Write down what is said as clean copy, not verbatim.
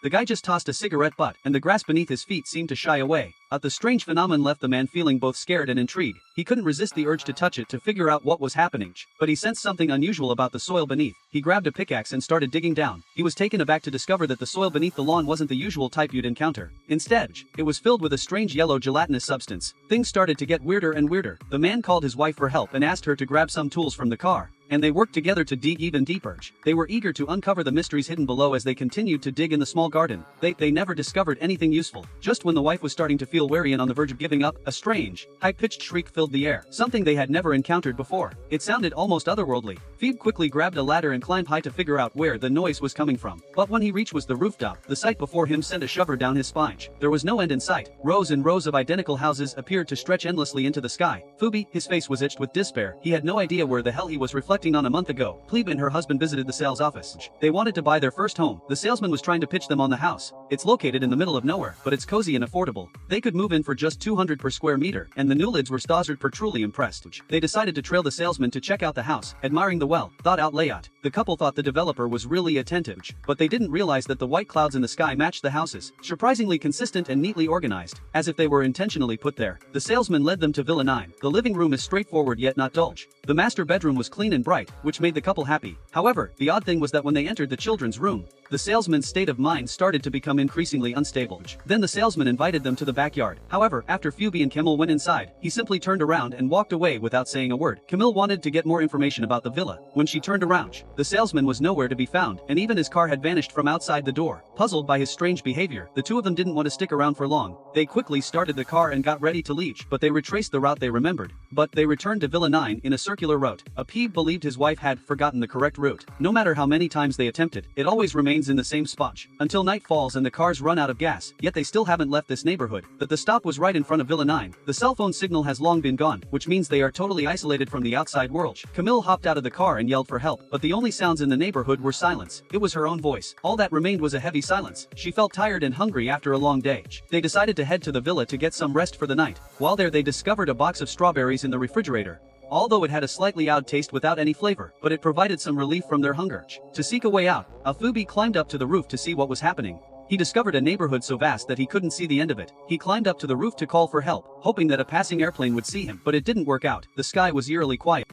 The guy just tossed a cigarette butt, and the grass beneath his feet seemed to shy away. The strange phenomenon left the man feeling both scared and intrigued. He couldn't resist the urge to touch it to figure out what was happening, but he sensed something unusual about the soil beneath. He grabbed a pickaxe and started digging down. He was taken aback to discover that the soil beneath the lawn wasn't the usual type you'd encounter. Instead, it was filled with a strange yellow gelatinous substance. Things started to get weirder and weirder. The man called his wife for help and asked her to grab some tools from the car, and they worked together to dig even deeper. They were eager to uncover the mysteries hidden below as they continued to dig in the small garden. They never discovered anything useful. Just when the wife was starting to feel wary and on the verge of giving up, a strange, high-pitched shriek filled the air, something they had never encountered before. It sounded almost otherworldly. Phoebe quickly grabbed a ladder and climbed high to figure out where the noise was coming from. But when he reached was the rooftop, the sight before him sent a shiver down his spine. There was no end in sight. Rows and rows of identical houses appeared to stretch endlessly into the sky. Phoebe, his face was itched with despair. He had no idea where the hell he was reflecting on a month ago. Phoebe and her husband visited the sales office. They wanted to buy their first home. The salesman was trying to pitch them on the house. It's located in the middle of nowhere, but it's cozy and affordable. They could move in for just $200 per square meter, and the Newlids were $1,000 per truly impressed. They decided to trail the salesman to check out the house, admiring the well-thought-out layout. The couple thought the developer was really attentive, but they didn't realize that the white clouds in the sky matched the houses, surprisingly consistent and neatly organized, as if they were intentionally put there. The salesman led them to Villa 9. The living room is straightforward yet not dull. The master bedroom was clean and bright, which made the couple happy. However, the odd thing was that when they entered the children's room, the salesman's state of mind started to become increasingly unstable. Then the salesman invited them to the backyard. However, after Phoebe and Camille went inside, he simply turned around and walked away without saying a word. Camille wanted to get more information about the villa. When she turned around, the salesman was nowhere to be found, and even his car had vanished from outside the door. Puzzled by his strange behavior, the two of them didn't want to stick around for long. They quickly started the car and got ready to leave, but they retraced the route they remembered. But they returned to Villa 9 in a circular route. Phoebe believed his wife had forgotten the correct route. No matter how many times they attempted, it always remains in the same spot until night falls and the cars run out of gas. Yet they still haven't left this neighborhood. That the stop was right in front of Villa 9. The cell phone signal has long been gone, which means they are totally isolated from the outside world. Camille hopped out of the car and yelled for help, but the only sounds in the neighborhood were silence. It was her own voice. All that remained was a heavy silence. She felt tired and hungry after a long day. They decided to head to the villa to get some rest for the night. While there, they discovered a box of strawberries in the refrigerator. Although it had a slightly odd taste without any flavor, but it provided some relief from their hunger. To seek a way out, Phoebe climbed up to the roof to see what was happening. He discovered a neighborhood so vast that he couldn't see the end of it. He climbed up to the roof to call for help, hoping that a passing airplane would see him, but it didn't work out. The sky was eerily quiet.